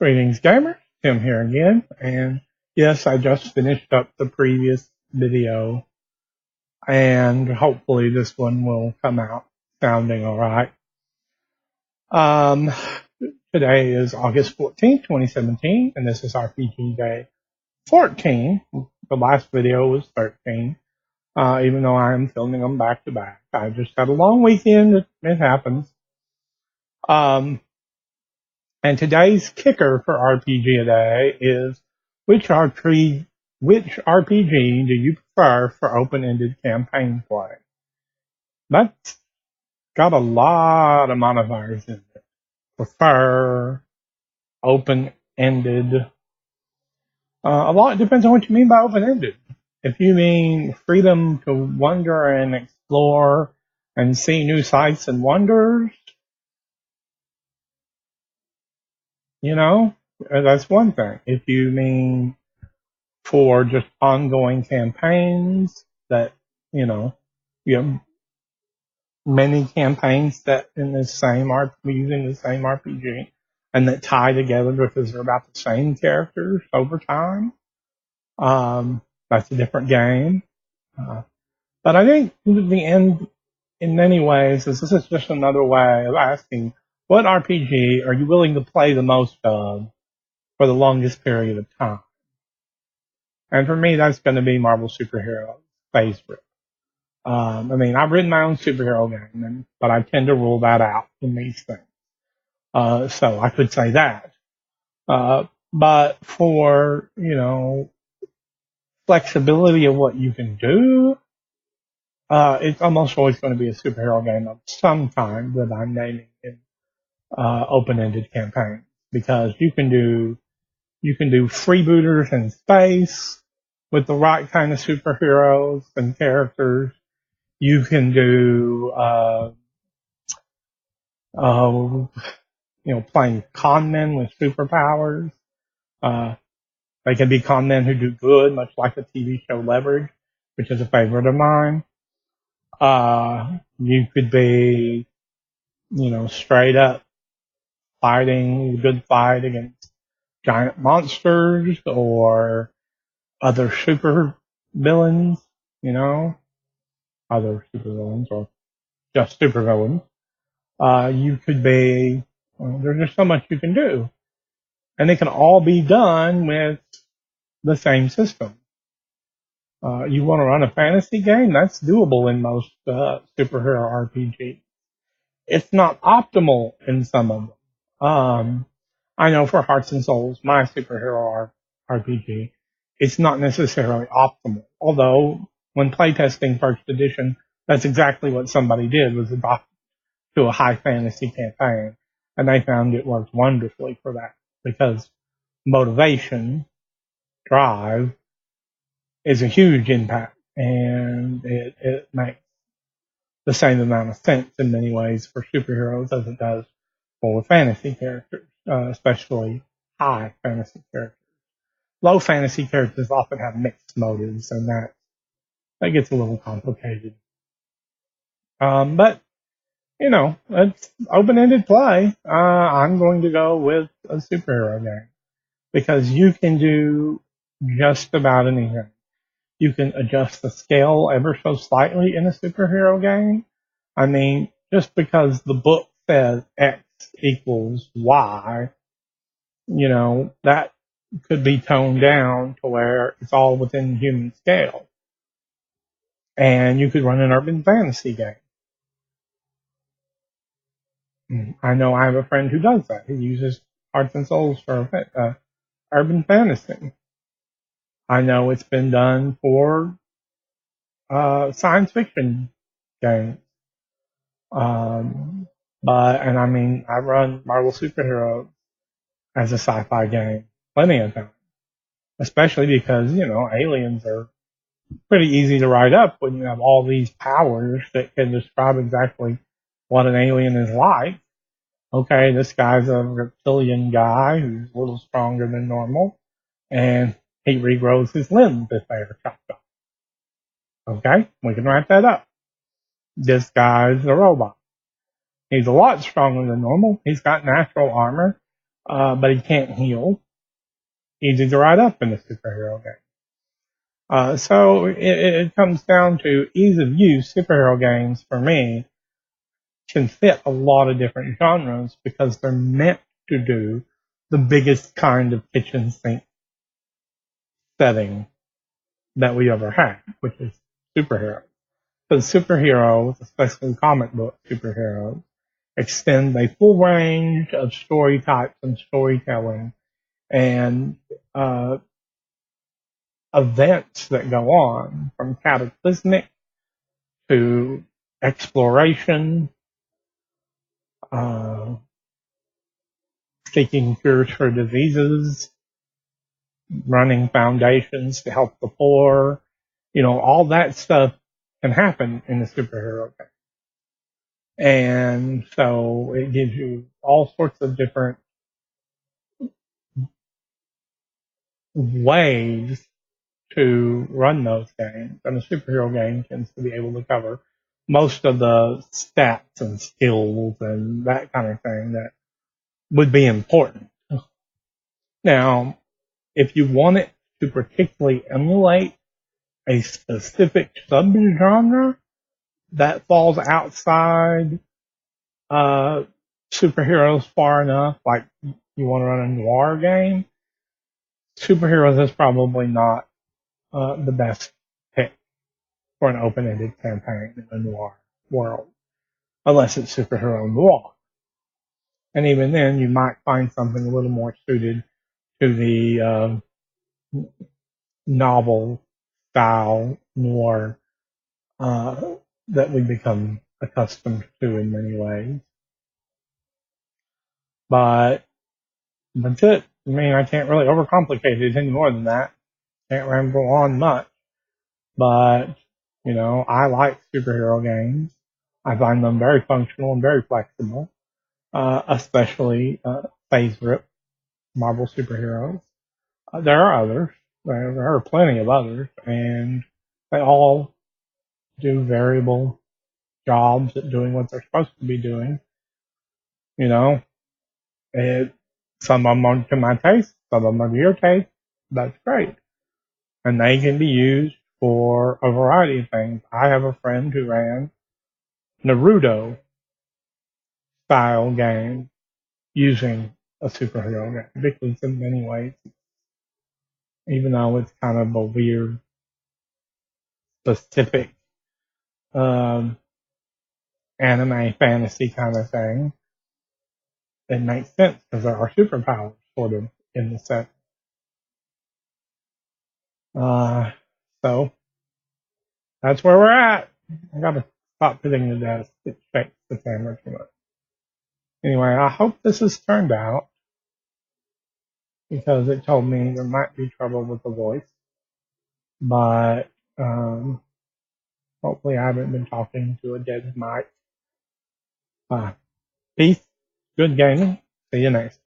Greetings, gamers. Tim here again, and yes, I just finished up the previous video, and hopefully this one will come out sounding alright. Today is August 14th, 2017, and this is RPG Day 14. The last video was 13, even though I am filming them back to back. I just had a long weekend. It happens. And today's kicker for RPGADAY is which RPG do you prefer for open-ended campaign play? That's got a lot of modifiers in it. Prefer, open-ended. A lot depends on what you mean by open-ended. If you mean freedom to wander and explore and see new sights and wonders, you know, that's one thing. If you mean for just ongoing campaigns that, you have many campaigns that in the same using the same RPG and that tie together because they're about the same characters over time. That's a different game. But I think the end, in many ways, this is just another way of asking, what RPG are you willing to play the most of for the longest period of time? And for me, that's going to be Marvel Superhero Phase Rip. I've written my own superhero game, but I tend to rule that out in these things. So I could say that. But for, flexibility of what you can do, it's almost always going to be a superhero game of some kind that I'm naming in open-ended campaigns, because you can do freebooters in space with the right kind of superheroes and characters. You can do playing con men with superpowers. They can be con men who do good, much like the TV show Leverage, which is a favorite of mine. You could be, straight up fighting a good fight against giant monsters or other super villains, other super villains or just super villains. You could be, there's just so much you can do. And it can all be done with the same system. You want to run a fantasy game? That's doable in most superhero RPGs. It's not optimal in some of them. I know for Hearts and Souls, my superhero RPG, it's not necessarily optimal. Although, when playtesting first edition, that's exactly what somebody did, was adopt to a high fantasy campaign. And they found it worked wonderfully for that, because motivation, drive, is a huge impact, and it makes the same amount of sense in many ways for superheroes as it does for fantasy characters, especially high fantasy characters. Low fantasy characters often have mixed motives, and that gets a little complicated. But it's open-ended play. I'm going to go with a superhero game, because you can do just about anything. You can adjust the scale ever so slightly in a superhero game. Just because the book says X equals Y, that could be toned down to where it's all within human scale. And you could run an urban fantasy game. I know I have a friend who does that. He uses Hearts and Souls for urban fantasy. I know it's been done for science fiction games. I run Marvel Superhero as a sci-fi game plenty of times. Especially because, aliens are pretty easy to write up when you have all these powers that can describe exactly what an alien is like. Okay, this guy's a reptilian guy who's a little stronger than normal, and he regrows his limbs if they are chopped off. Okay, we can write that up. This guy's a robot. He's a lot stronger than normal. He's got natural armor, but he can't heal. Easy to write up in a superhero game. So it comes down to ease of use. Superhero games, for me, can fit a lot of different genres because they're meant to do the biggest kind of kitchen sink setting that we ever had, which is superheroes. Because superheroes, especially comic book superheroes, extend a full range of story types and storytelling and events that go on, from cataclysmic to exploration, uh, seeking cures for diseases, running foundations to help the poor. All that stuff can happen in a superhero game. And so it gives you all sorts of different ways to run those games. And a superhero game tends to be able to cover most of the stats and skills and that kind of thing that would be important. Now, if you want it to particularly emulate a specific subgenre that falls outside superheroes far enough, like you want to run a noir game, superheroes is probably not the best pick for an open-ended campaign in a noir world, unless it's superhero noir. And even then, you might find something a little more suited to the novel style noir that we become accustomed to in many ways. But that's it. I mean, I can't really overcomplicate it any more than that. Can't ramble on much. But, I like superhero games. I find them very functional and very flexible, especially favorite Marvel superheroes. There are others. There are plenty of others, and they all do variable jobs at doing what they're supposed to be doing. You know, some of them are to my taste, some of them are to your taste. That's great. And they can be used for a variety of things. I have a friend who ran Naruto style game using a superhero game because in many ways, even though it's kind of a weird, specific um, anime fantasy kind of thing, it makes sense because there are superpowers sort of in the set. So that's where we're at. I gotta stop hitting the desk. It shakes the camera too much. Anyway, I hope this has turned out because it told me there might be trouble with the voice. But hopefully I haven't been talking to a dead mic. Peace. Good gaming. See you next time.